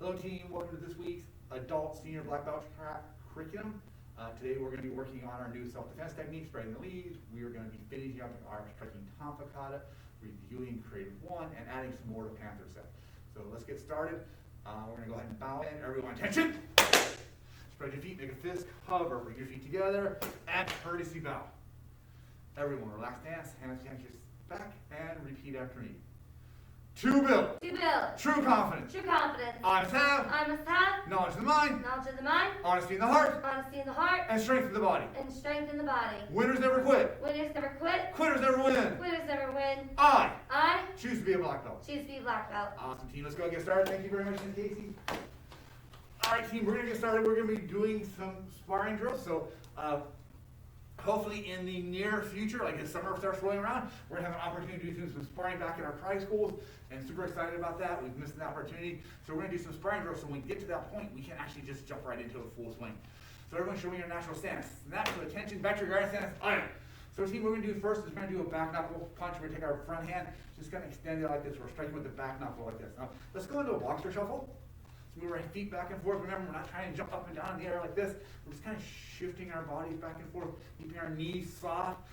Hello team, welcome to this week's Adult Senior Black Belt curriculum. Today we're going to be working on our new self-defense technique, spreading the leads. We are going to be finishing up our striking tonfa kata, reviewing creative 1, and adding some more to Panther set. So let's get started. We're going to go ahead and bow in. Everyone, attention! Spread your feet, make a fist, hover, bring your feet together, and courtesy bow. Everyone, relax stance, hands behind your back, and repeat after me. To build. To build. True confidence. True confidence. I must have. I must have. Knowledge of the mind. Knowledge of the mind. Honesty in the heart. Honesty in the heart. And strength in the body. And strength in the body. Winners never quit. Winners never quit. Quitters never win. Quitters never win. I I choose to be a black belt. choose to be a black belt. Awesome team, let's go and get started. Thank you very much, Casey. All right, team, we're gonna get started. We're gonna be doing some sparring drills. So hopefully in the near future, like as summer starts rolling around, we're gonna have an opportunity to do some sparring back in our private schools, and super excited about that. We've missed an opportunity. So we're gonna do some sparring drills so when we get to that point, we can actually just jump right into a full swing. So everyone show me your natural stance. Natural attention, back to your guard stance, iron. So team, what we're gonna do first is we're gonna do a back knuckle punch. We're gonna take our front hand, just kind of extend it like this. We're striking with the back knuckle like this. Now, let's go into a boxer shuffle. So move our feet back and forth. Remember, we're not trying to jump up and down in the air like this. We're just kind of shifting our bodies back and forth, keeping our knees soft,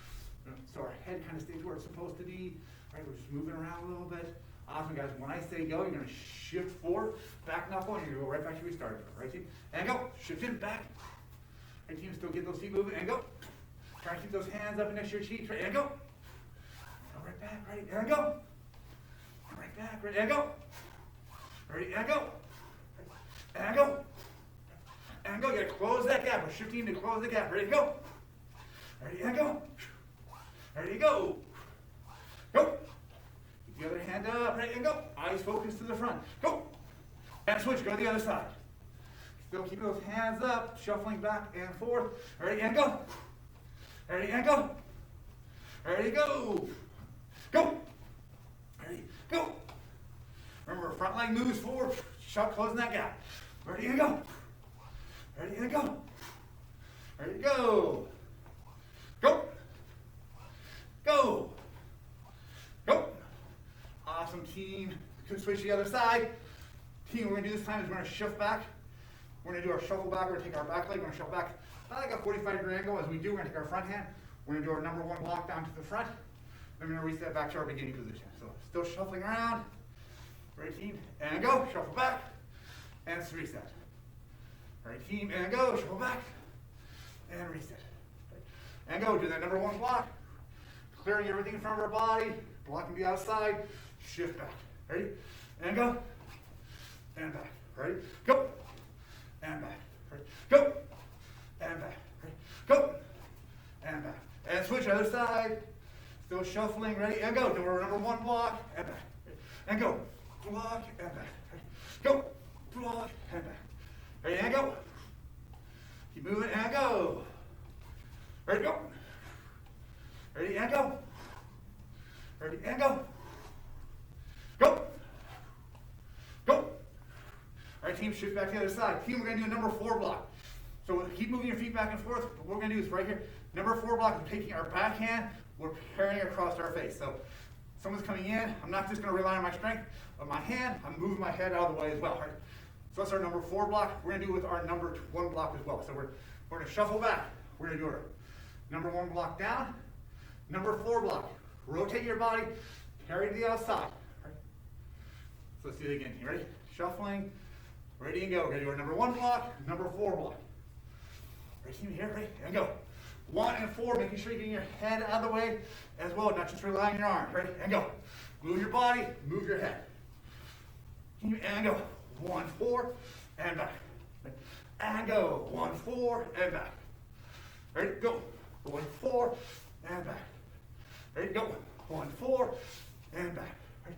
so our head kind of stays where it's supposed to be. Right, we're just moving around a little bit. Awesome, guys. When I say go, you're gonna shift forward, back knuckle, and you're gonna go right back to where you started. Right, team? And go. Shift in, back. Right, team, still get those feet moving, and go. Try to keep those hands up next to your cheeks, right, and go. Go right back, right, and go. Right back, right, and go. Ready, and go. And go. And go. You gotta close that gap. We're shifting to close the gap. Ready to go. Ready and go. Ready to go. Go. Keep the other hand up. Ready and go. Eyes focused to the front. Go. And switch. Go to the other side. Still keep those hands up. Shuffling back and forth. Ready and go. Ready and go. Ready, go. Go. Ready, go. Remember, front leg moves forward. Shot, closing that gap. Ready to go. Ready to go. Ready to go. Go. Go. Go. Awesome, team. Could switch to the other side. Team, what we're gonna do this time is we're gonna shift back. We're gonna do our shuffle back. We're gonna take our back leg. We're gonna shuffle back about like a 45-degree angle. As we do, we're gonna take our front hand. We're gonna do our number 1 block down to the front. Then we're gonna reset back to our beginning position. So still shuffling around. Ready, team, and go. Shuffle back, and reset. Ready, team, and go. Shuffle back, and reset. And go. Do that number 1 block. Clearing everything in front of our body. Blocking the outside. Shift back. Ready, and go. And back. Ready, go. And back. Ready, go. And back. Ready, go. And back. And switch other side. Still shuffling. Ready, and go. Do our number 1 block, and back. Ready, and go. Block and back. Go. Block and back. Ready and go. Keep moving and go. Ready, go. Ready and go. Ready and go. Go. Go. All right, team, shift back to the other side. Team, we're going to do a number 4 block. So keep moving your feet back and forth. What we're going to do is right here, number 4 block, we're taking our back hand, we're carrying it across our face. So someone's coming in, I'm not just going to rely on my strength of my hand, I'm moving my head out of the way as well. Right? So that's our number 4 block. We're going to do it with our number 1 block as well. So we're going to shuffle back. We're going to do our number 1 block down, number 4 block. Rotate your body, carry to the outside. Right? So let's do it again. You ready? Shuffling, ready and go. We're going to do our number 1 block, number 4 block. Ready, team, here, ready, and go. 1 and 4, making sure you're getting your head out of the way as well, not just relying on your arms. Ready, and go. Move your body, move your head. And go. 1, 4, and back. And go. 1, 4, and back. Ready, go. 1, 4, and back. Ready, go. 1, 4, and back. Ready,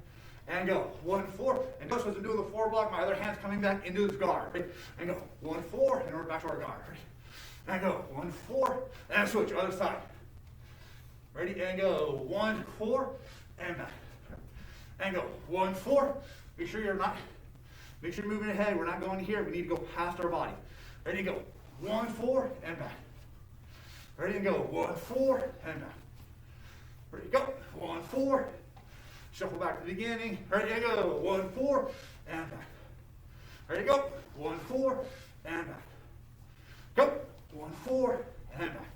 and go. 1, 4, and notice as I'm doing the 4 block, my other hand's coming back into this guard. Ready, and go. 1, 4, and we're back to our guard. Ready, and go. 1, 4, and switch, other side. Ready, and go. 1, 4, and back. And go. 1, 4. Make sure you're moving ahead. We're not going here. We need to go past our body. Ready to go. 1, 4, and back. Ready to go. 1, 4, and back. Ready to go. 1, 4. Shuffle back to the beginning. Ready to go. 1, 4, and back. Ready, go. 1, 4, and back. Go. 1, 4, and back.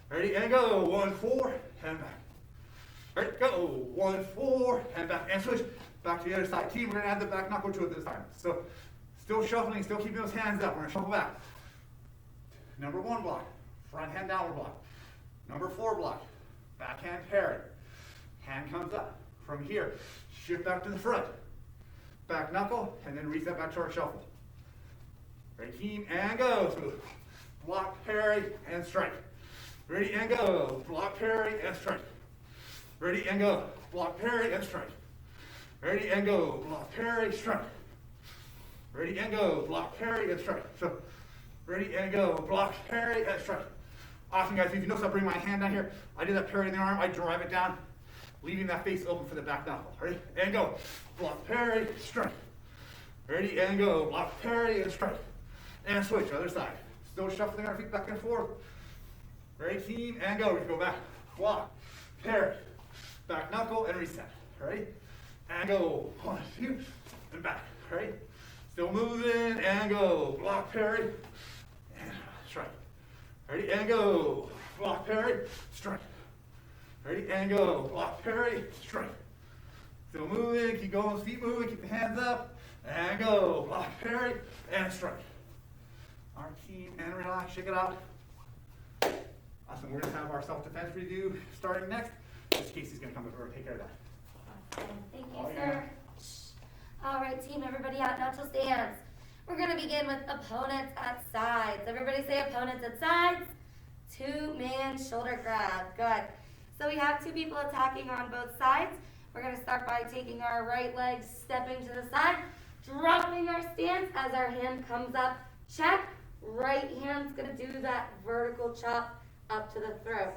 Ready, and go. 1, 4, and back. Ready, go. 1, 4, and back. And switch. Back to the other side. Team, we're going to add the back knuckle to it this time. So, still shuffling, still keeping those hands up. We're going to shuffle back. Number 1 block. Front hand downward block. Number 4 block. Backhand parry. Hand comes up. From here, shift back to the front. Back knuckle, and then reset back to our shuffle. Ready, team, and go. So, block, parry, and strike. Ready, and go. Block, parry, and strike. Ready, and go. Block, parry, and strike. Ready, and go. Block, parry, strike. Ready, and go. Block, parry, and strike. So, ready, and go. Block, parry, and strike. Awesome, guys. If you notice, I bring my hand down here. I do that parry in the arm. I drive it down, leaving that face open for the back knuckle. Ready, and go. Block, parry, strike. Ready, and go. Block, parry, and strike. And switch, other side. Still shuffling our feet back and forth. Ready, team, and go. We go back. Block, parry, back knuckle, and reset. Ready, and go. 1, 2, and back. Ready, still moving, and go. Block, parry, and strike. Ready, and go. Block, parry, strike. Ready, and go. Block, parry, strike. Still moving, keep going, feet moving, keep the hands up, and go. Block, parry, and strike. Our team, and relax, shake it out. Awesome, we're going to have our self-defense review starting next. Just Casey's going to come over and take care of that. Awesome. Thank you, sir. All right, team, everybody out, natural stance. We're going to begin with opponents at sides. Everybody say opponents at sides. 2-man shoulder grab. Good. So we have 2 people attacking on both sides. We're going to start by taking our right leg, stepping to the side, dropping our stance as our hand comes up. Check. Right hand's going to do that vertical chop up to the throat.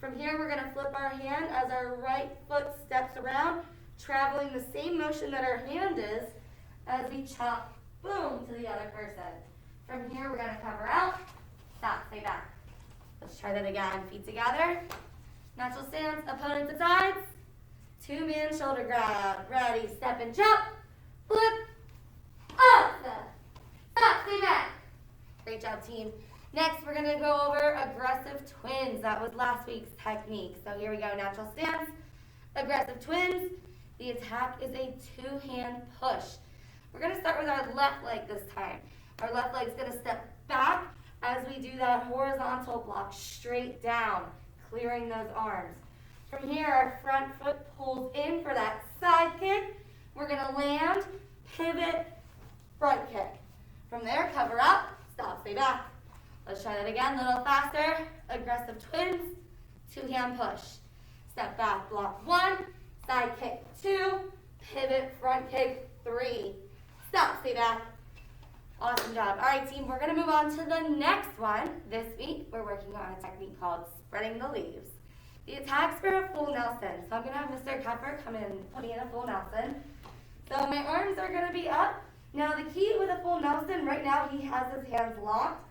From here, we're going to flip our hand as our right foot steps around, traveling the same motion that our hand is as we chop, boom, to the other person. From here, we're going to cover out, stop, stay back. Let's try that again. Feet together. Natural stance, opponents at sides. 2-man shoulder grab. Ready, step and jump. Flip. Up. Stop, stay back. Great job, team. Next, we're going to go over aggressive twins. That was last week's technique. So here we go, natural stance. Aggressive twins. The attack is a 2-hand push. We're going to start with our left leg this time. Our left leg's going to step back as we do that horizontal block straight down, clearing those arms. From here, our front foot pulls in for that side kick. We're going to land, pivot, front kick. From there, cover up, stop, stay back. Let's try that again, a little faster. Aggressive twins, 2-hand push. Step back, block 1, side kick 2, pivot, front kick 3. Stop, stay back. Awesome job. All right, team, we're going to move on to the next one. This week, we're working on a technique called spreading the leaves. The attack's for a full Nelson. So I'm going to have Mr. Kepper come in and put me in a full Nelson. So my arms are going to be up. Now, the key with a full Nelson, right now he has his hands locked.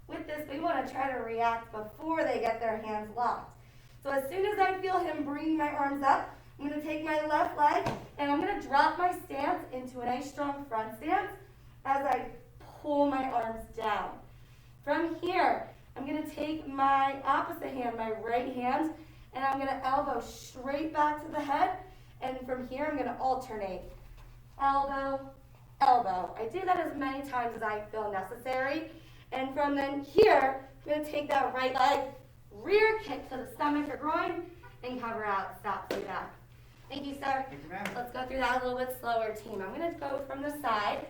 With this, we want to try to react before they get their hands locked. So as soon as I feel him bringing my arms up, I'm going to take my left leg and I'm going to drop my stance into a nice strong front stance as I pull my arms down. From here, I'm going to take my opposite hand, my right hand, and I'm going to elbow straight back to the head. And from here, I'm going to alternate. Elbow, elbow. I do that as many times as I feel necessary. And from then here, I'm going to take that right leg, rear kick to the stomach or groin, and cover out, stop, stay back. Thank you, sir. Thank you, ma'am. Let's go through that a little bit slower, team. I'm going to go from the side.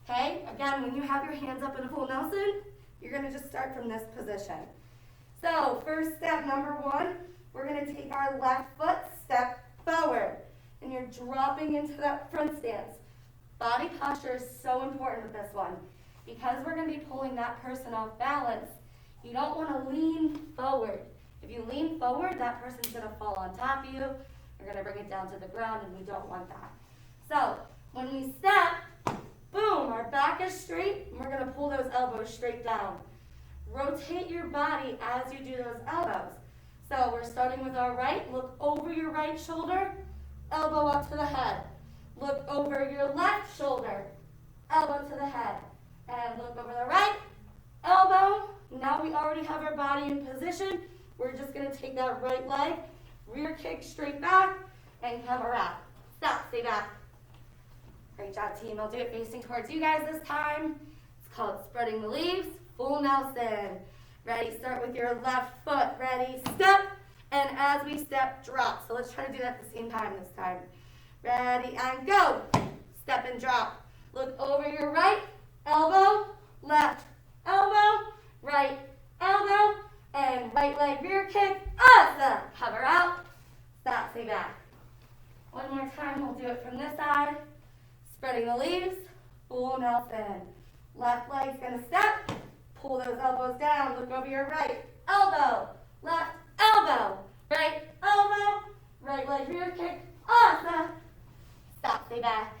Okay, again, when you have your hands up in a full Nelson, you're going to just start from this position. So, first step, number 1, we're going to take our left foot, step forward. And you're dropping into that front stance. Body posture is so important with this one. Because we're going to be pulling that person off balance, you don't want to lean forward. If you lean forward, that person's going to fall on top of you. You're going to bring it down to the ground, and we don't want that. So, when we step, boom, our back is straight, and we're going to pull those elbows straight down. Rotate your body as you do those elbows. So, we're starting with our right. Look over your right shoulder, elbow up to the head. Look over your left shoulder, elbow to the head. And look over the right, elbow. Now we already have our body in position. We're just going to take that right leg, rear kick straight back, and come around. Stop, stay back. Great job, team. I'll do it facing towards you guys this time. It's called spreading the leaves, full Nelson. Ready, start with your left foot. Ready, step. And as we step, drop. So let's try to do that at the same time this time. Ready, and go. Step and drop. Look over your right, elbow, left, elbow, right, elbow, and right leg rear kick. Awesome. Hover out. Stop, stay back. One more time, we'll do it from this side. Spreading the leaves, full Nelson. Left leg's gonna step. Pull those elbows down. Look over your right, elbow, left, elbow, right, elbow, right leg rear kick. Awesome. Stop, stay back.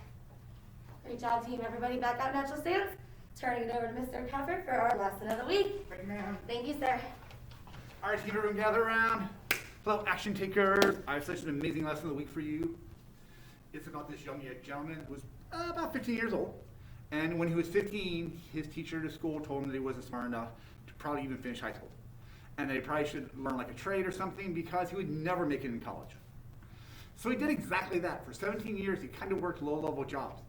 Great job, team. Everybody back out natural stance. Turning it over to Mr. Panther for our lesson of the week. Thank you, ma'am. Thank you, sir. All right, team, everyone gather around. Hello, action takers. I have such an amazing lesson of the week for you. It's about this young gentleman who was about 15 years old. And when he was 15, his teacher at school told him that he wasn't smart enough to probably even finish high school. And that he probably should learn like a trade or something because he would never make it in college. So he did exactly that. For 17 years, he kind of worked low-level jobs.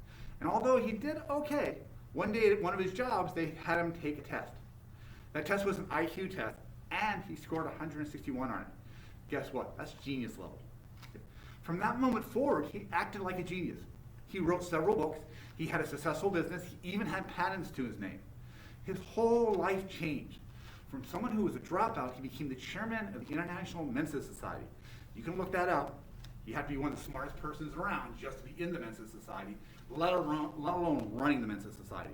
And although he did okay, one day at one of his jobs, they had him take a test. That test was an IQ test, and he scored 161 on it. Guess what? That's genius level. From that moment forward, he acted like a genius. He wrote several books. He had a successful business. He even had patents to his name. His whole life changed. From someone who was a dropout, he became the chairman of the International Mensa Society. You can look that up. You have to be one of the smartest persons around just to be in the Mensa Society, let alone running the Mensa Society.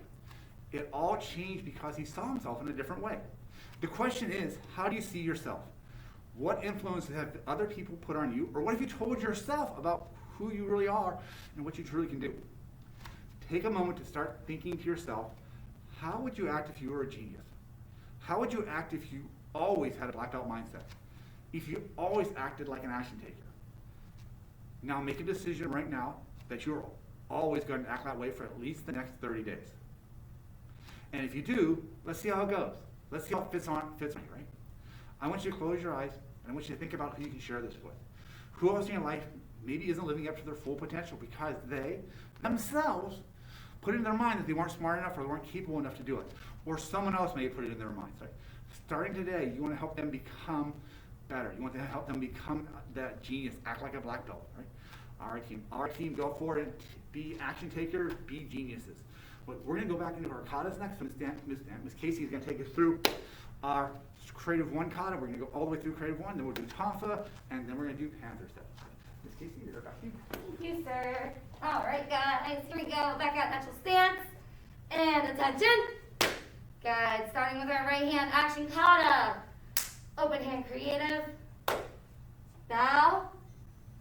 It all changed because he saw himself in a different way. The question is, how do you see yourself? What influence have other people put on you? Or what have you told yourself about who you really are and what you truly can do? Take a moment to start thinking to yourself, how would you act if you were a genius? How would you act if you always had a black belt mindset? If you always acted like an action taker? Now make a decision right now that you're always going to act that way for at least the next 30 days. And if you do, let's see how it goes. Let's see how it fits on you, right? I want you to close your eyes, and I want you to think about who you can share this with. Who else in your life maybe isn't living up to their full potential because they themselves put it in their mind that they weren't smart enough or they weren't capable enough to do it. Or someone else may put it in their minds, right? Starting today, you want to help them become better. You want to help them become that genius, act like a black belt, right? Our team, go forward and be action takers, be geniuses. But we're going to go back into our katas next. So Miss Casey is going to take us through our Creative 1 kata. We're going to go all the way through Creative 1, then we'll do tonfa, and then we're going to do Panther steps. Miss Casey, you're back to you. Thank you, sir. All right, guys, here we go. Back out natural stance. And attention. Good. Starting with our right hand, action kata. Open hand creative. Bow.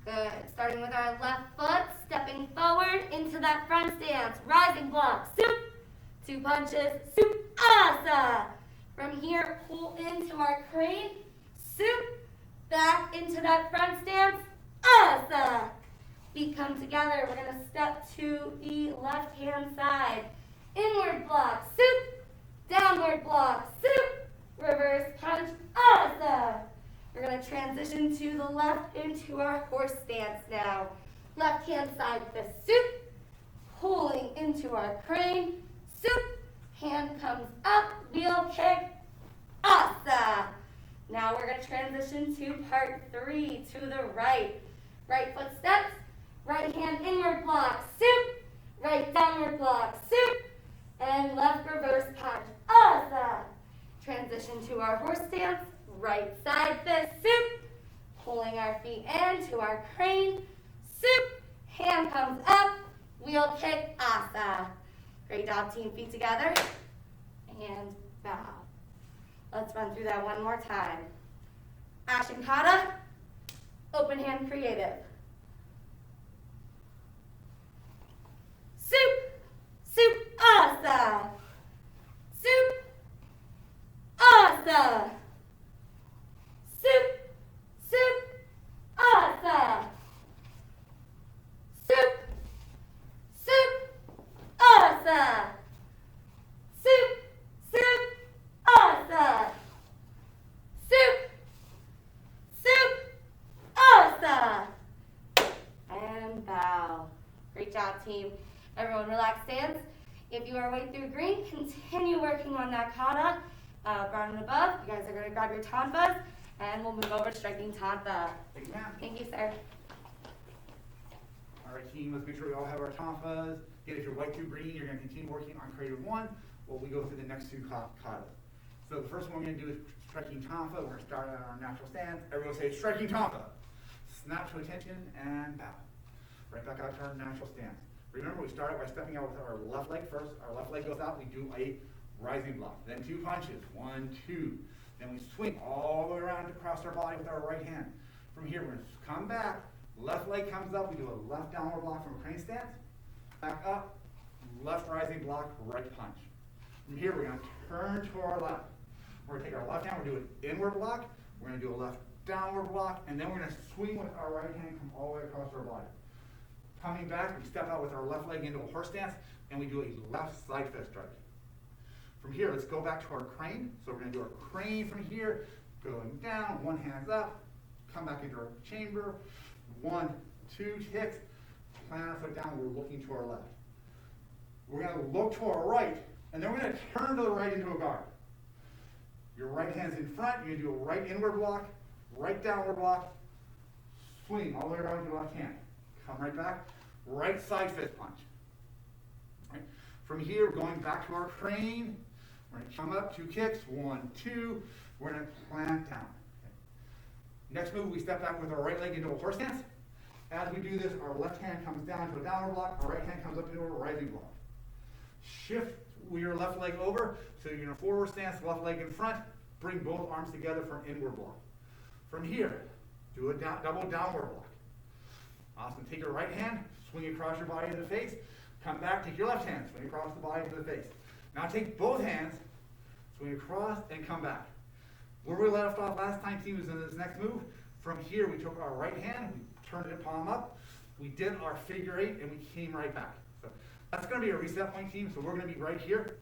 Good. Starting with our left foot, stepping forward into that front stance. Rising block. Soup. 2 punches. Soup. Asa. From here, pull into our crane. Soup. Back into that front stance. Asa. Feet come together. We're going to step to the left hand side. Inward block. Soup. Downward block. Soup. Reverse punch. Asa. We're going to transition to the left into our horse stance now. Left hand side fist. Soup. Pulling into our crane. Soup. Hand comes up. Wheel kick. Asa. Now we're going to transition to part 3 to the right. Right foot steps. Right hand inward block. Soup. Right downward block. Soup. And left reverse punch. Asa. Transition to our horse stance. Right side fist. Soup. Pulling our feet into our crane. Soup. Hand comes up. Wheel kick. Asa. Great job, team. Feet together. And bow. Let's run through that one more time. Action kata. Open hand creative. Soup. Soup. Asa. Soup. Asa. Soup. Soup. Asa. Soup. Soup. Asa. Great job, team. Everyone relax stance. If you are way through green, continue working on that kata, brown and above. You guys are going to grab your tonfas, and we'll move over to striking tonfa. Thank you, ma'am. Thank you, sir. All right, team, let's make sure we all have our tonfas. Again, if you're white through green, you're going to continue working on creative one while we go through the next two katas. So the first one we're going to do is striking tonfa. We're going to start at our natural stance. Everyone say striking tonfa. Snap to attention and bow. Right back out to our natural stance. Remember, we start by stepping out with our left leg first. Our left leg goes out. We do a rising block. Then 2 punches. 1, 2. Then we swing all the way around across our body with our right hand. From here, we're going to come back. Left leg comes up. We do a left downward block from a crane stance. Back up. Left rising block. Right punch. From here, we're going to turn to our left. We're going to take our left hand. We're going to do an inward block. We're going to do a left downward block. And then we're going to swing with our right hand, come all the way across our body. Coming back, we step out with our left leg into a horse stance, and we do a left side fist strike. From here, let's go back to our crane. So we're going to do our crane from here, going down, one hand's up, come back into our chamber, 1, 2 kicks, plant our foot down, we're looking to our left. We're going to look to our right, and then we're going to turn to the right into a guard. Your right hand's in front, you're going to do a right inward block, right downward block, swing all the way around with your left hand. Come right back, right side fist punch. Right. From here, we're going back to our crane. We're going to come up, 2 kicks, 1, 2. We're going to plant down. Okay. Next move, we step back with our right leg into a horse stance. As we do this, our left hand comes down to a downward block, our right hand comes up into a rising block. Shift your left leg over, so you're in a forward stance, left leg in front. Bring both arms together for an inward block. From here, do a double downward block. Awesome. Take your right hand, swing across your body to the face. Come back, take your left hand, swing across the body to the face. Now take both hands, swing across, and come back. Where we left off last time, team, was in this next move. From here, we took our right hand, we turned it palm up. We did our figure 8, and we came right back. So that's going to be a reset point, team. So we're going to be right here.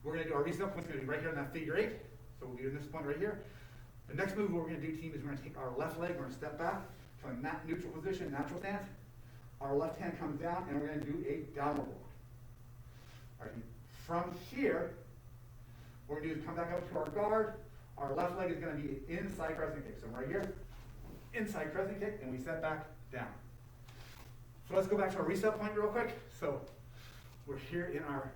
We're going to do our reset point. It's going to be right here in that figure 8. So we'll be in this point right here. The next move we're going to do, team, is we're going to take our left leg, we're going to step back. Coming that neutral position, natural stance. Our left hand comes down, and we're going to do a downward block. All right. From here, what we're going to do is come back up to our guard. Our left leg is going to be an inside crescent kick. So right here, inside crescent kick, and we step back down. So let's go back to our reset point real quick. So we're here in our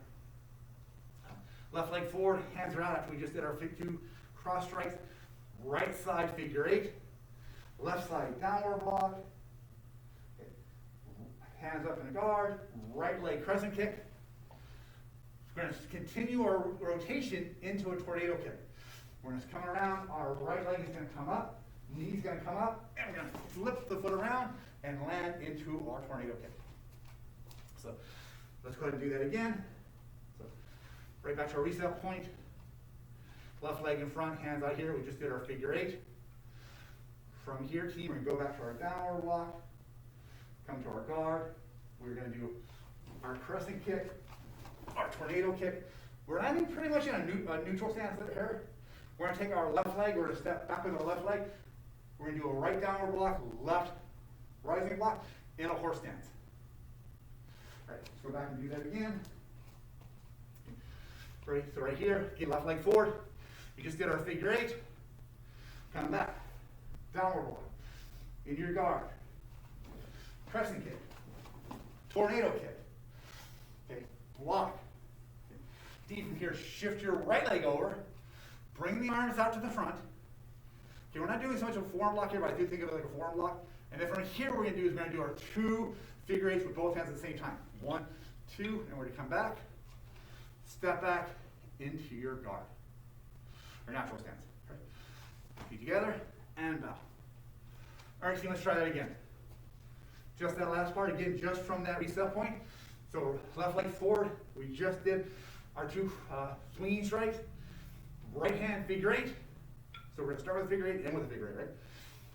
left leg forward, hands are out after we just did our 2 cross strikes. Right side figure 8. Left side downward block, okay. Hands up in a guard, right leg crescent kick. We're going to continue our rotation into a tornado kick. We're going to come around, our right leg is going to come up, knee's going to come up, and we're going to flip the foot around and land into our tornado kick. So let's go ahead and do that again. So right back to our reset point. Left leg in front, hands out here, we just did our figure 8. From here, team, we're going to go back to our downward block, come to our guard. We're going to do our crescent kick, our tornado kick. We're landing pretty much in a neutral stance here. We're going to take our left leg, we're going to step back with our left leg. We're going to do a right downward block, left rising block, in a horse stance. All right, let's go back and do that again. Right, so right here, get left leg forward. We just did our figure 8. Come back. Downward block, in your guard, crescent kick, tornado kick, okay, block. Okay. From here, shift your right leg over, bring the arms out to the front. Okay, we're not doing so much of a forearm block here, but I do think of it like a forearm block. And then from here, what we're going to do is we're going to do our 2 figure 8s with both hands at the same time. 1, 2, and we're going to come back, step back into your guard, or natural stance. Right. Feet together, and bow. All right, so let's try that again. Just that last part, again, just from that reset point. So left leg forward, we just did our 2 swinging strikes. Right hand figure 8. So we're going to start with a figure 8, end with a figure 8, right?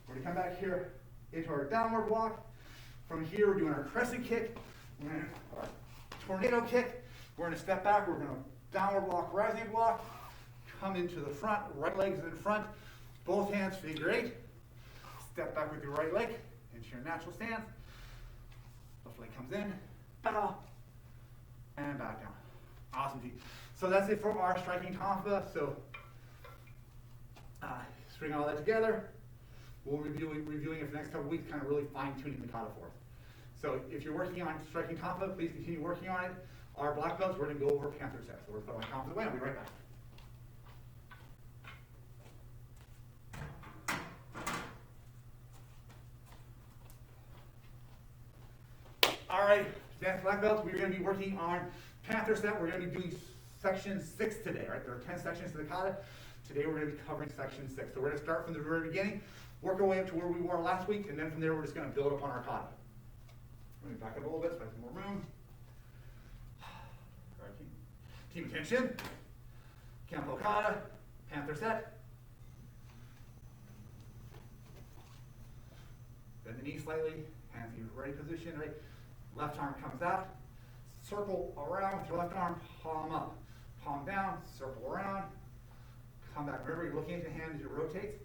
We're going to come back here into our downward block. From here, we're doing our crescent kick. We're going to our tornado kick. We're going to step back. We're going to downward block, rising block. Come into the front. Right leg's in front. Both hands figure 8. Step back with your right leg into your natural stance. Left leg in, bow, and back down. Awesome, team. So that's it for our striking tonfa. So string all that together. We'll reviewing it for the next couple of weeks, kind of really fine-tuning the kata for us. So if you're working on striking tonfa, please continue working on it. Our black belts, we're going to go over Panther sets. So we're going to put my tonfa away. I'll be right back. All right, advanced black belts, we're going to be working on Panther set. We're going to be doing section 6 today, right? There are 10 sections to the kata. Today we're going to be covering section 6. So we're going to start from the very beginning, work our way up to where we were last week, and then from there we're just going to build up on our kata. Let me back up a little bit so I have some more room. All right, team attention. Campo kata, Panther set. Bend the knee slightly, hands in ready position, right? Left arm comes out, circle around with your left arm, palm up, palm down, circle around, come back. Remember, you're looking at the hand as it rotates.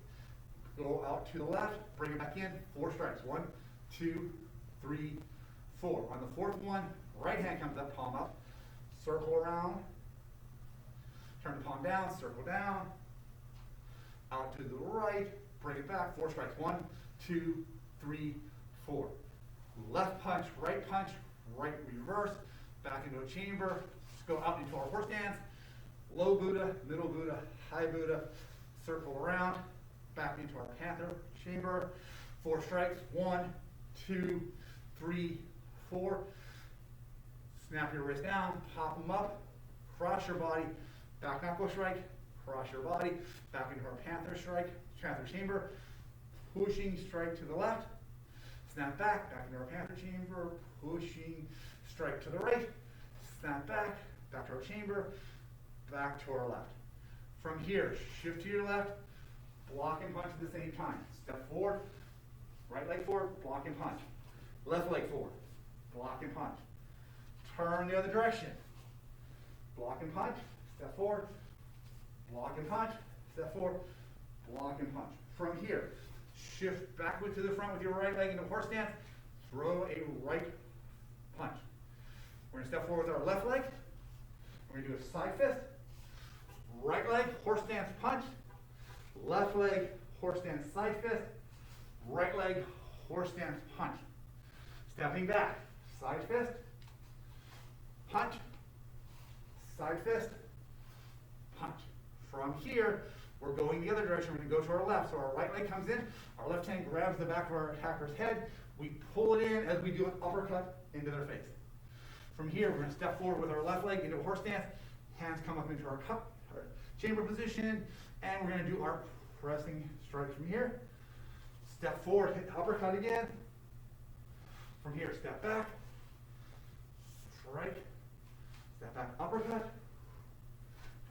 Go out to the left, bring it back in, 4 strikes. 1, 2, 3, 4. On the 4th one, right hand comes up, palm up, circle around, turn the palm down, circle down, out to the right, bring it back, 4 strikes. 1, 2, 3, 4. Left punch, right reverse, back into a chamber. Just go out into our horse stance. Low Buddha, middle Buddha, high Buddha. Circle around, back into our Panther chamber. 4 strikes. 1, 2, 3, 4. Snap your wrist down, pop them up, cross your body, back knuckle strike, cross your body, back into our Panther strike, Panther chamber. Pushing strike to the left. Snap back into our Panther chamber, pushing, strike to the right, snap back to our chamber, back to our left. From here, shift to your left, block and punch at the same time. Step forward, right leg forward, block and punch. Left leg forward, block and punch. Turn the other direction, block and punch, step forward, block and punch, step forward, block and punch. From here, shift backward to the front with your right leg into horse stance. Throw a right punch. We're going to step forward with our left leg. We're going to do a side fist. Right leg, horse stance punch. Left leg, horse stance side fist. Right leg, horse stance punch. Stepping back, side fist, punch, side fist, punch. From here, we're going the other direction. We're going to go to our left. So our right leg comes in. Our left hand grabs the back of our attacker's head. We pull it in as we do an uppercut into their face. From here, we're going to step forward with our left leg into a horse stance. Hands come up into our chamber position. And we're going to do our pressing strike from here. Step forward, hit the uppercut again. From here, step back. Strike. Step back, uppercut.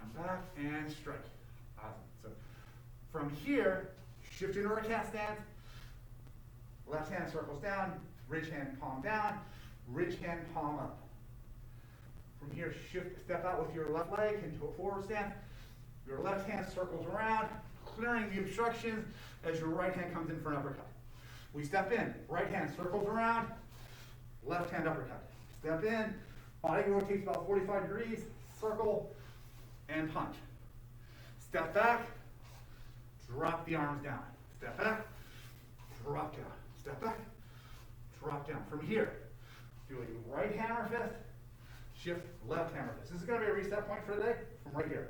Come back and strike. Awesome. So from here, shift into our cat stance. Left hand circles down, ridge hand palm down, ridge hand palm up. From here, step out with your left leg into a forward stance. Your left hand circles around, clearing the obstructions as your right hand comes in for an uppercut. We step in, right hand circles around, left hand uppercut. Step in, body rotates about 45 degrees, circle, and punch. Step back, drop the arms down. Step back, drop down. Step back, drop down. From here, do a right hammer fist, shift left hammer fist. This is going to be a reset point for the day from right here.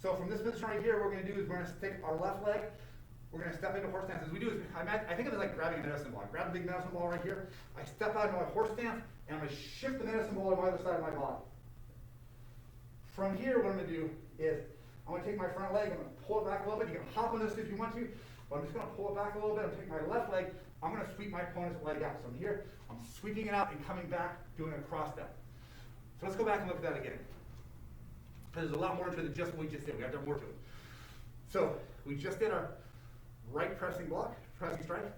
So from this position right here, what we're going to do is we're going to take our left leg, we're going to step into horse stance. As we do is, I think of it like grabbing a medicine ball. I grab a big medicine ball right here, I step out into my horse stance, and I'm going to shift the medicine ball to either side of my body. From here, what I'm going to do is, I'm going to take my front leg, I'm going to pull it back a little bit. You can hop on this if you want to, but I'm just going to pull it back a little bit. I'm taking my left leg, I'm going to sweep my opponent's leg out. So I'm here, I'm sweeping it out and coming back, doing a cross step. So let's go back and look at that again. There's a lot more to it than just what we just did. We have to have more to it. So we just did our right pressing block, pressing strike.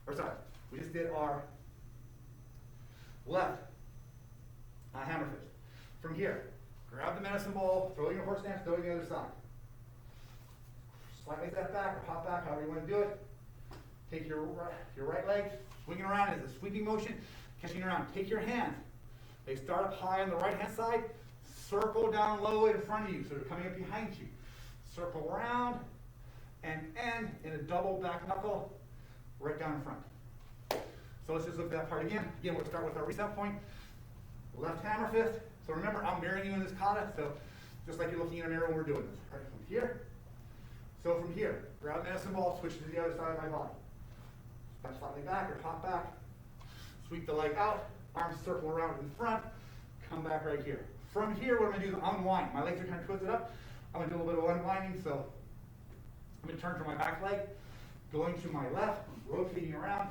Or sorry, we just did our left hammer fist. From here, grab the medicine ball, throw your horse stance, throw it the other side. Slightly step back or hop back, however you want to do it. Take your right leg, Swinging around is a sweeping motion, catching around. Take your hands. They start up high on the right-hand side, circle down low in front of you, so they're coming up behind you. Circle around and end in a double back knuckle right down in front. So let's just look at that part again. Again, we'll start with our reset point. Left hammer fist. So remember, I'm mirroring you in this kata, so just like you're looking in a mirror when we're doing this. All right, from here. So from here, grab medicine ball, switch to the other side of my body. Step slightly back or hop back. Sweep the leg out, arms circle around in front, come back right here. From here, what I'm gonna do is unwind. My legs are kind of twisted up. I'm gonna do a little bit of unwinding, so I'm gonna turn to my back leg, going to my left, rotating around.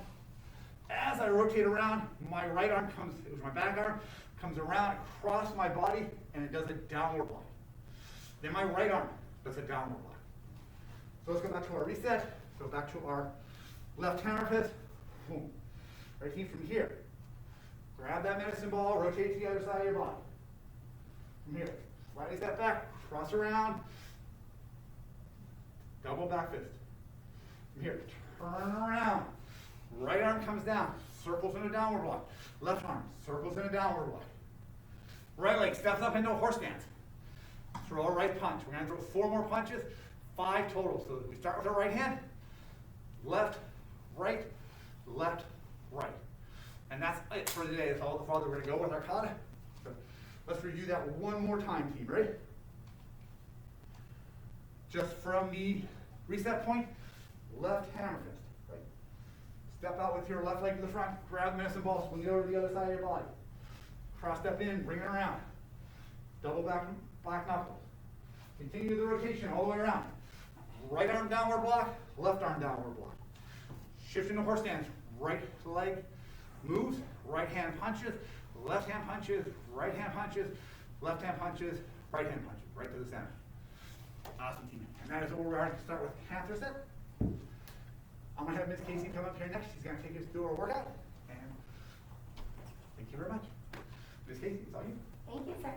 As I rotate around, my right arm comes, it was my back arm, comes around across my body, and it does a downward block. Then my right arm does a downward block. So let's go back to our reset. So back to our left hammer fist. Boom. Right here from here. Grab that medicine ball, rotate to the other side of your body. From here, slightly step back, cross around, double back fist. From here, turn around. Right arm comes down, circles in a downward block. Left arm circles in a downward block. Right leg steps up into a horse stance. Throw a right punch. We're going to throw 4 more punches, 5 total. So we start with our right hand, left, right, left, right. And that's it for today. That's all the farther we're going to go with our kata. So let's review that one more time, team. Ready? Just from the reset point, left hammer fist. Right. Step out with your left leg to the front, grab the medicine ball, swing it over to the other side of your body. Cross step in, bring it around. Double back knuckle. Continue the rotation all the way around. Right arm downward block, left arm downward block. Shift into horse stance. Right leg moves, right hand punches, left hand punches, right hand punches, left hand punches, right hand punches, right to the center. Awesome, team. And that is what we're going to start with Panther set. I'm going to have Miss Casey come up here next. She's going to take us through our workout. And thank you very much. Miss Casey, it's all you. Thank you, sir.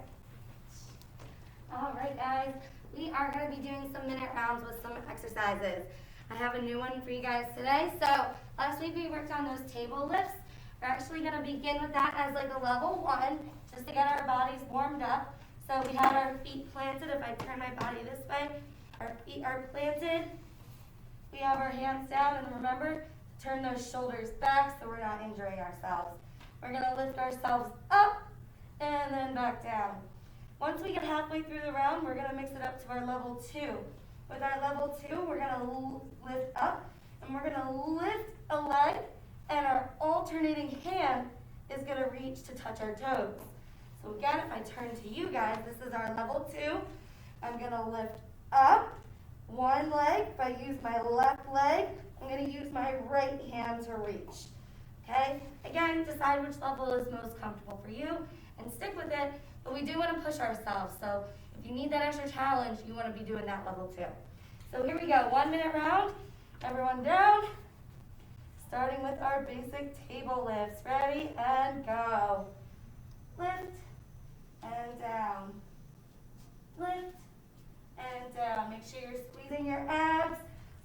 All right, guys. We are going to be doing some minute rounds with some exercises. I have a new one for you guys today. So last week we worked on those table lifts. We're actually going to begin with that as like a level 1, just to get our bodies warmed up. So we have our feet planted. If I turn my body this way, our feet are planted. We have our hands down, and remember to turn those shoulders back so we're not injuring ourselves. We're going to lift ourselves up and then back down. Once we get halfway through the round, we're going to mix it up to our level 2. With our level 2, we're going to lift up, and we're going to lift a leg, and our alternating hand is going to reach to touch our toes. So again, if I turn to you guys, this is our level 2. I'm going to lift up one leg. If I use my left leg, I'm going to use my right hand to reach. Okay? Again, decide which level is most comfortable for you and stick with it, but we do want to push ourselves. So if you need that extra challenge, you want to be doing that level 2. So here we go, 1 minute round. Everyone down. Starting with our basic table lifts. Ready and go. Lift and down. Lift and down. Make sure you're squeezing your abs,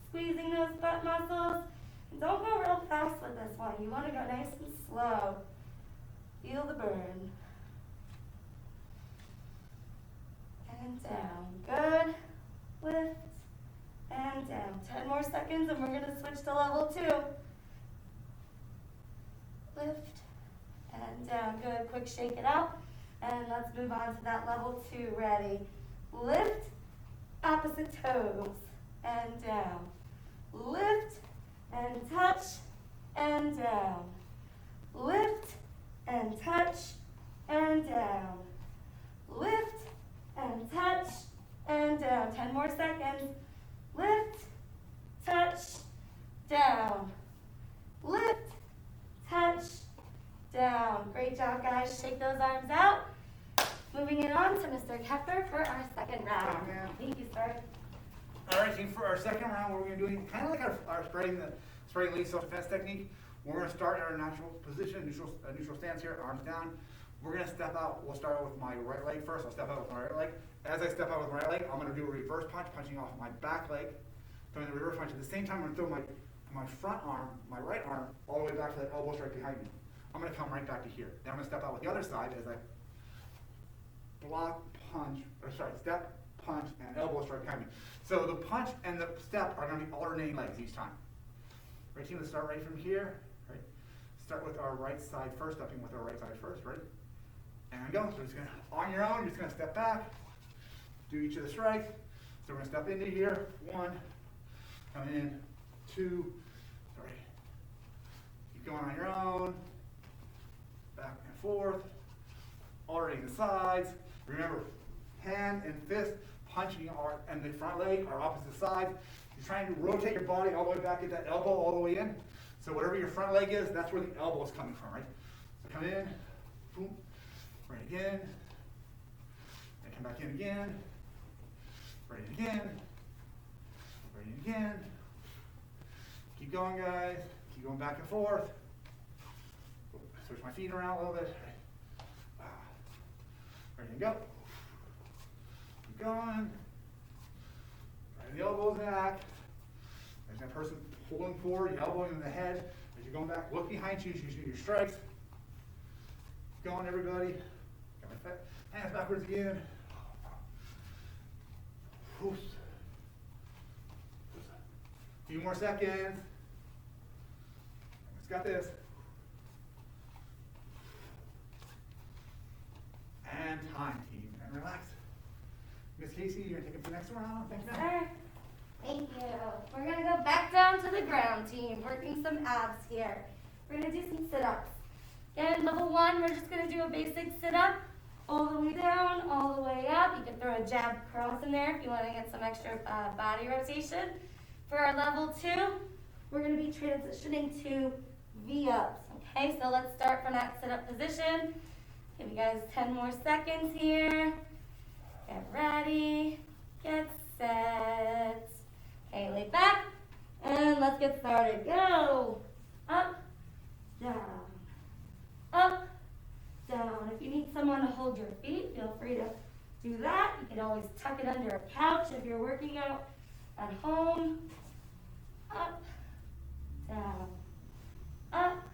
squeezing those butt muscles. And don't go real fast with this one. You want to go nice and slow. Feel the burn. And down. Good. Lift and down. 10 more seconds and we're going to switch to level 2. Lift and down. Good. Quick shake it out. And let's move on to that level 2. Ready? Lift, opposite toes, and down. Lift and touch, and down. Lift and touch, and down. Lift and touch, and down. 10 more seconds. Lift, touch, down. Lift, touch, down. Great job, guys. Shake those arms out. Moving it on to Mr. Kepler for our second round. Thank you, sir. All right, team, for our second round, what we're going to be doing, kind of like our spreading leg self-defense technique. We're going to start in our natural position, neutral stance here, arms down. We're going to step out. We'll start out with my right leg first. I'll step out with my right leg. As I step out with my right leg, I'm going to do a reverse punch, punching off my back leg, throwing the reverse punch. At the same time, I'm going to throw my my front arm, my right arm, all the way back to that elbow strike behind me. I'm going to come right back to here. Then I'm going to step out with the other side as I step, punch, and elbow strike behind me. So the punch and the step are going to be alternating legs each time. Right, team, let's start right from here. Right. Start with our right side first, stepping with our right side first, right? And go. So just going to, on your own, you're just going to step back, do each of the strikes. So we're going to step into here, 1, come in, 2, sorry. Keep going on your own, back and forth, alternating the sides. Remember, hand and fist punching and the front leg are opposite sides. You're trying to rotate your body all the way back, get that elbow all the way in. So whatever your front leg is, that's where the elbow is coming from, right? So come in, boom, right again, and come back in again, right again, right again. Keep going, guys. Keep going back and forth. Switch my feet around a little bit. Ready to go. Keep going. Right the elbows back. There's that person pulling forward, you're elbowing in the head. As you're going back, look behind you, using your strikes. Keep going, everybody. Got my hands backwards again. Oops. A few more seconds. Let's got this. And time, team. And relax. Miss Casey, you're going to take it to the next round. Thanks, Yes, man. sir. Thank you. We're going to go back down to the ground, team. Working some abs here. We're going to do some sit-ups. Again, level 1, we're just going to do a basic sit-up. All the way down, all the way up. You can throw a jab cross in there if you want to get some extra body rotation. For our level 2, we're going to be transitioning to V-ups. Okay, so let's start from that sit-up position. Give you guys 10 more seconds here. Get ready. Get set. Okay, lay back. And let's get started. Go. Up, down. Up, down. If you need someone to hold your feet, feel free to do that. You can always tuck it under a couch if you're working out at home. Up, down, up,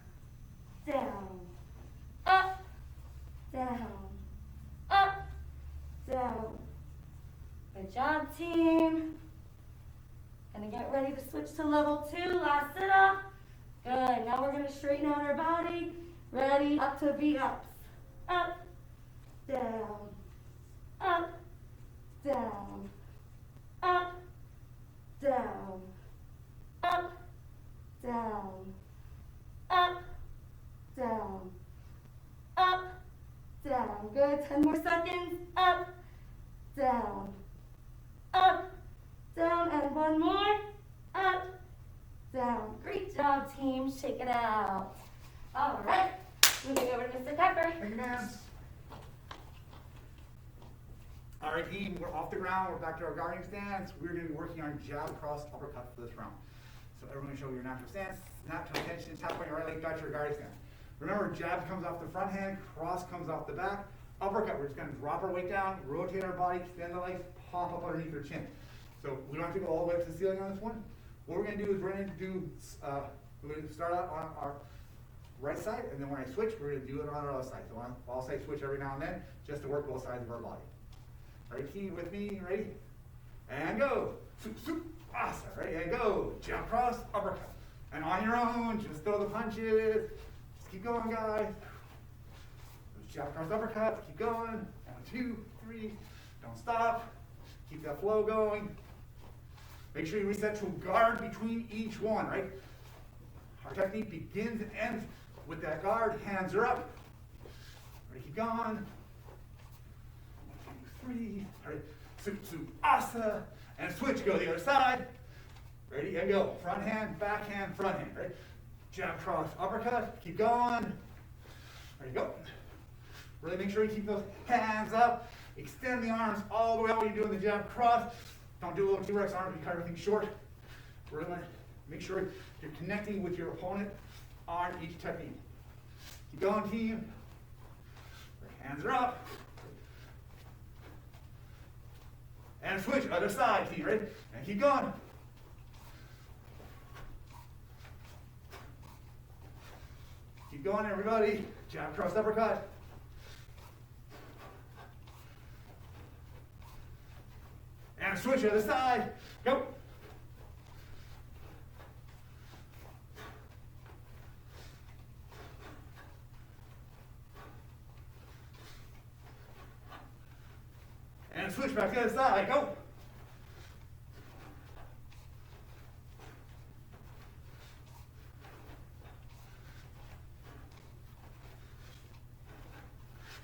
down, up, down, up, down. Good job, team. Gonna get ready to switch to level 2, last sit up. Good, now we're gonna straighten out our body. Ready, up to V-ups. Up, down, up, down, up, down, up, down, up, down, up, down. Good, 10 more seconds. Up, down, up, down, and one more. Up, down. Great job, team. Shake it out. All right, moving over to Mr. Pepper. Thank you, man. All right, team, we're off the ground. We're back to our guarding stance. We're going to be working on jab, cross, uppercut for this round. So everyone show your natural stance. Natural tension, tap on your right leg, got your guarding stance. Remember, jab comes off the front hand, cross comes off the back. Uppercut, we're just going to drop our weight down, rotate our body, extend the legs, pop up underneath our chin. So we don't have to go all the way up to the ceiling on this one. What we're going to do is we're going to start out on our right side, and then when I switch, we're going to do it on our other side. So I'll say switch every now and then, just to work both sides of our body. All right, team, with me, ready? And go. Soup, soup, awesome. Ready, and go. Jump cross, uppercut. And on your own, just throw the punches. Just keep going, guys. Jump cross, uppercut, keep going. 1, 2, 3, don't stop. Keep that flow going. Make sure you reset to guard between each one, right? Our technique begins and ends with that guard. Hands are up. Ready, keep going. 1, 2, 3. All right, soup, soup, asa. And switch, go the other side. Ready, and go. Front hand, back hand, front hand, right? Jab, cross, uppercut. Keep going. Ready, go. Really make sure you keep those hands up. Extend the arms all the way out when you're doing the jab cross. Don't do a little T-Rex arms, you cut everything short. We're gonna make sure you're connecting with your opponent on each technique. Keep going, team. Hands are up. And switch, other side, team, right? And keep going. Keep going, everybody. Jab, cross, uppercut. And switch to the other side. Go. And switch back to the other side. Go.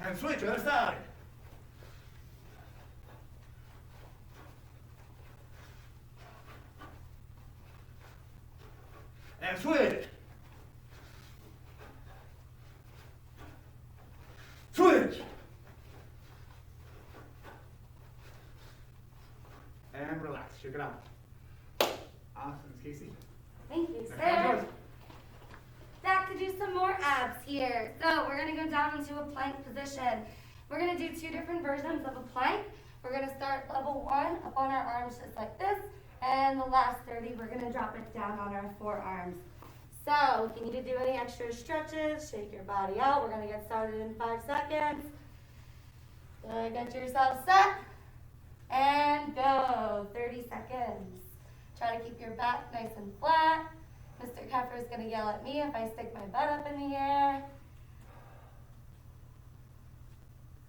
And switch to the other side. And switch. Switch. And relax. Shake it out. Awesome, Casey. Thank you, Next one's sir. yours. Back to do some more abs here. So we're gonna go down into a plank position. We're gonna do 2 different versions of a plank. We're gonna start level 1 up on our arms just like this. And the last 30, we're gonna drop it down on our forearms. So if you need to do any extra stretches, shake your body out. We're gonna get started in 5 seconds. So get yourself set and go. 30 seconds. Try to keep your back nice and flat. Mr. Keffer is gonna yell at me if I stick my butt up in the air.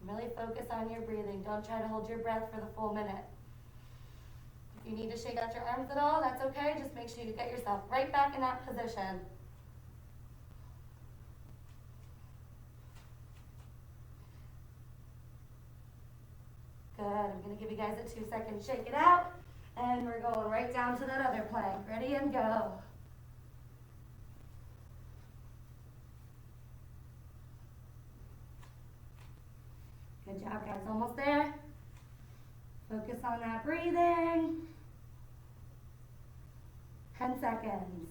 Really focus on your breathing. Don't try to hold your breath for the full minute. If you need to shake out your arms at all, that's okay. Just make sure you get yourself right back in that position. Good. I'm going to give you guys a 2-second shake it out. And we're going right down to that other plank. Ready and go. Good job, guys. Almost there. Focus on that breathing. 10 seconds.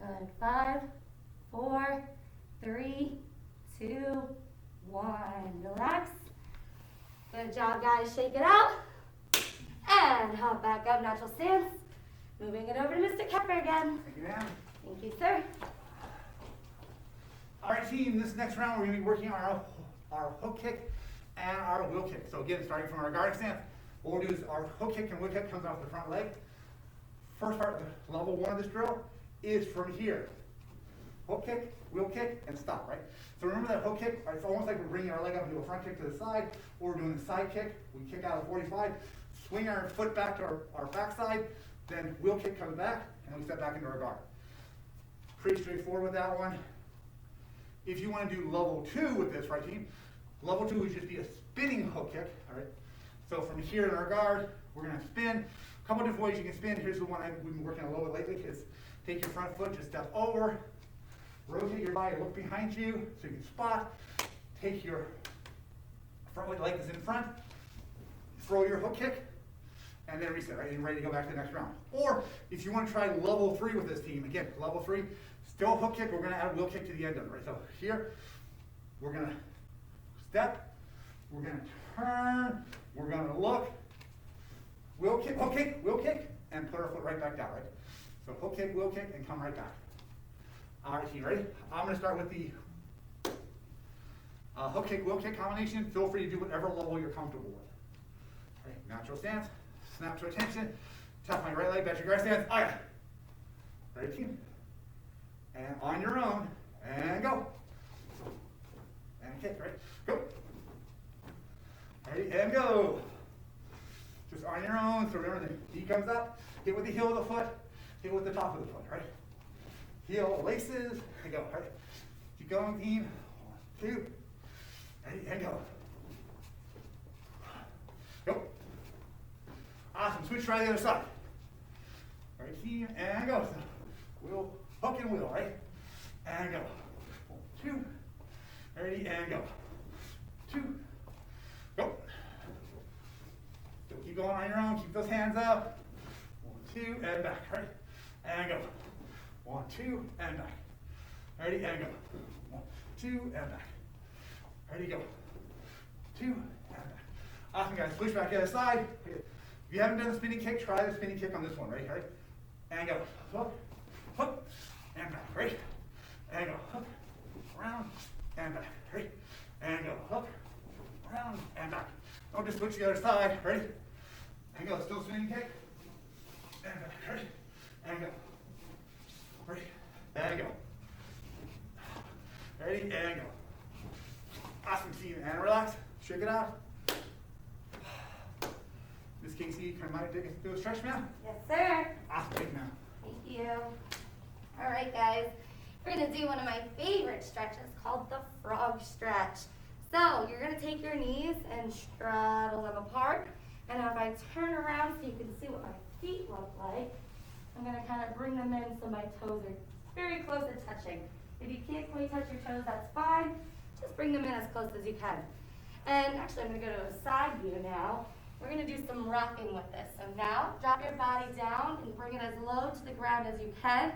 Good. 5, 4, 3, 2, 1. Relax. Good job, guys. Shake it out. And hop back up, natural stance. Moving it over to Mr. Kepper again. Thank you, ma'am. Thank you, sir. All right, team, this next round we're going to be working on our hook kick and our wheel kick. So again, starting from our guard stance, what we'll do is our hook kick and wheel kick comes off the front leg. First part, level 1 of this drill is from here. Hook kick, wheel kick, and stop, right? So remember that hook kick, right, it's almost like we're bringing our leg up and do a front kick to the side, or we're doing a side kick. We kick out of 45, swing our foot back to our backside, then wheel kick comes back, and we step back into our guard. Pretty straightforward with that one. If you want to do level 2 with this, right, team? Level 2 would just be a spinning hook kick, all right? So from here in our guard, we're going to spin. A couple different ways you can spin. Here's the one we've been working on a little bit lately, is take your front foot, just step over, rotate your body, look behind you so you can spot. Take your front leg is in front, throw your hook kick, and then reset, right? And ready to go back to the next round. Or if you want to try level 3 with this team, again, level 3, still hook kick, we're going to add a wheel kick to the end of it, right? So here, we're going to step, we're going to turn, we're going to look, wheel kick, and put our foot right back down, right? So hook kick, wheel kick, and come right back. All right, team, ready? I'm going to start with the hook kick, wheel kick combination. Feel free to do whatever level you're comfortable with. All right, natural stance, snap to attention, tap my right leg, back to your guard stance. All right. Ready, team? And on your own, and go. And kick, right? Go. Ready, and go. Just on your own, so remember the knee comes up, hit with the heel of the foot, hit with the top of the foot, right? Heel laces, and go, right? Keep going, team. 1, 2, ready, and go. Go. Awesome, switch right to the other side. Right, team, and go. So, wheel, hook and wheel, right? And go. 1, 2, ready, and go. 2, go. Still keep going on your own, keep those hands up. 1, 2, and back, right? And go. 1, 2, and back. Ready, and go. 1, 2, and back. Ready, go. 2, and back. Awesome, guys. Switch back to the other side. If you haven't done the spinning kick, try the spinning kick on this one, right? and go. Hook, hook, and back. Ready? And go. Hook, round, and back. Ready? And go. Hook, round, and back. Don't just switch to the other side. Ready? And go. Still swinging kick. And back. Ready? And go. Ready? And go. Ready? And go. Awesome, team. And relax. Shake it out. Miss Casey, can I take us through a stretch now? Yes, sir. Awesome, take it now. Thank you. All right, guys. We're going to do one of my favorite stretches called the frog stretch. So you're going to take your knees and straddle them apart. And if I turn around so you can see what my feet look like, I'm going to kind of bring them in so my toes are very close to touching. If you can't quite touch your toes, that's fine. Just bring them in as close as you can. And actually, I'm going to go to a side view now. We're going to do some rocking with this. So now, drop your body down and bring it as low to the ground as you can.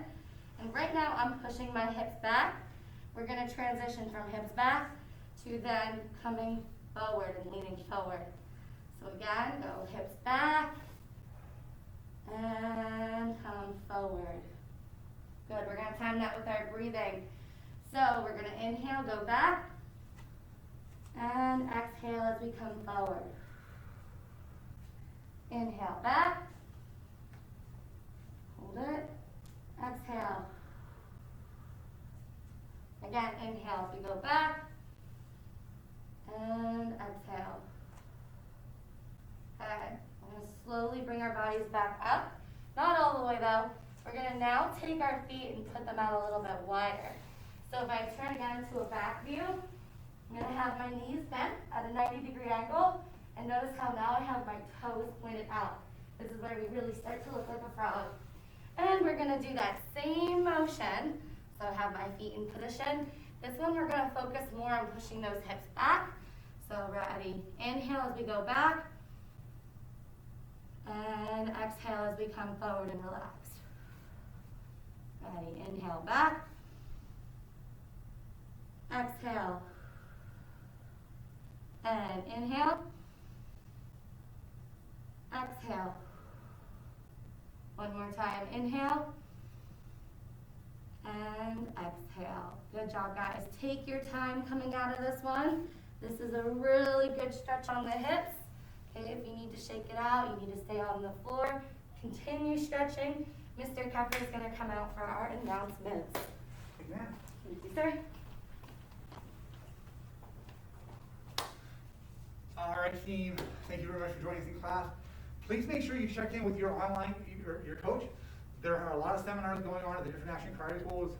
And right now, I'm pushing my hips back. We're going to transition from hips back to then coming forward and leaning forward. So again, go hips back and come forward. Good, we're going to time that with our breathing. So we're going to inhale, go back, and exhale as we come forward. Inhale, back, hold it, exhale. Again, inhale as we go back, and exhale. Good. We're going to slowly bring our bodies back up. Not all the way though. We're going to now take our feet and put them out a little bit wider. So if I turn again to a back view, I'm going to have my knees bent at a 90-degree angle. And notice how now I have my toes pointed out. This is where we really start to look like a frog. And we're going to do that same motion. So I have my feet in position. This one we're going to focus more on pushing those hips back. So ready. Inhale as we go back. And exhale as we come forward and relax. Ready. Inhale back. Exhale. And inhale. Exhale. One more time. Inhale. And exhale. Good job, guys. Take your time coming out of this one. This is a really good stretch on the hips. Okay, if you need to shake it out, you need to stay on the floor. Continue stretching. Mr. Kepper is going to come out for our announcements. Amen. Thank you, sir. All right, team. Thank you very much for joining us in class. Please make sure you check in with your online, your coach. There are a lot of seminars going on at the different action karate schools,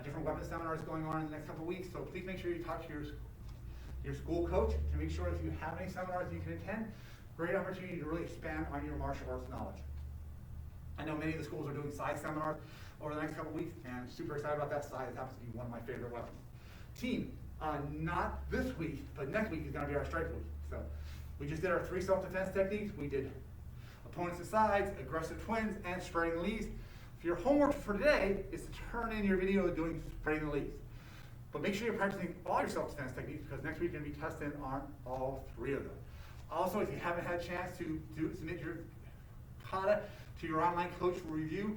different weapon seminars going on in the next couple of weeks. So please make sure you talk to your school coach to make sure if you have any seminars you can attend. Great opportunity to really expand on your martial arts knowledge. I know many of the schools are doing SI seminars over the next couple of weeks, and I'm super excited about that. SI happens to be one of my favorite weapons. Team, not this week, but next week is going to be our strike week. So we just did our 3 self-defense techniques. We did opponents to sides, aggressive twins, and spreading the leads. So your homework for today is to turn in your video doing spreading the leads. But make sure you're practicing all your self-defense techniques because next week you're going to be testing on all 3 of them. Also, if you haven't had a chance to submit your kata to your online coach for review,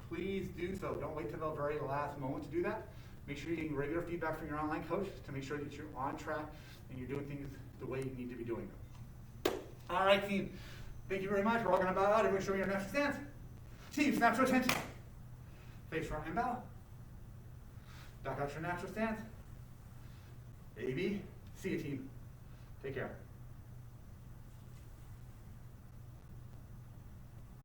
please do so. Don't wait till the very last moment to do that. Make sure you're getting regular feedback from your online coach to make sure that you're on track and you're doing things the way you need to be doing them. All right, team. Thank you very much. We're all going to bow out. Everyone show me your natural stance. Team, snap to attention. Face front and bow. Back out your natural stance. A, B. See you, team. Take care.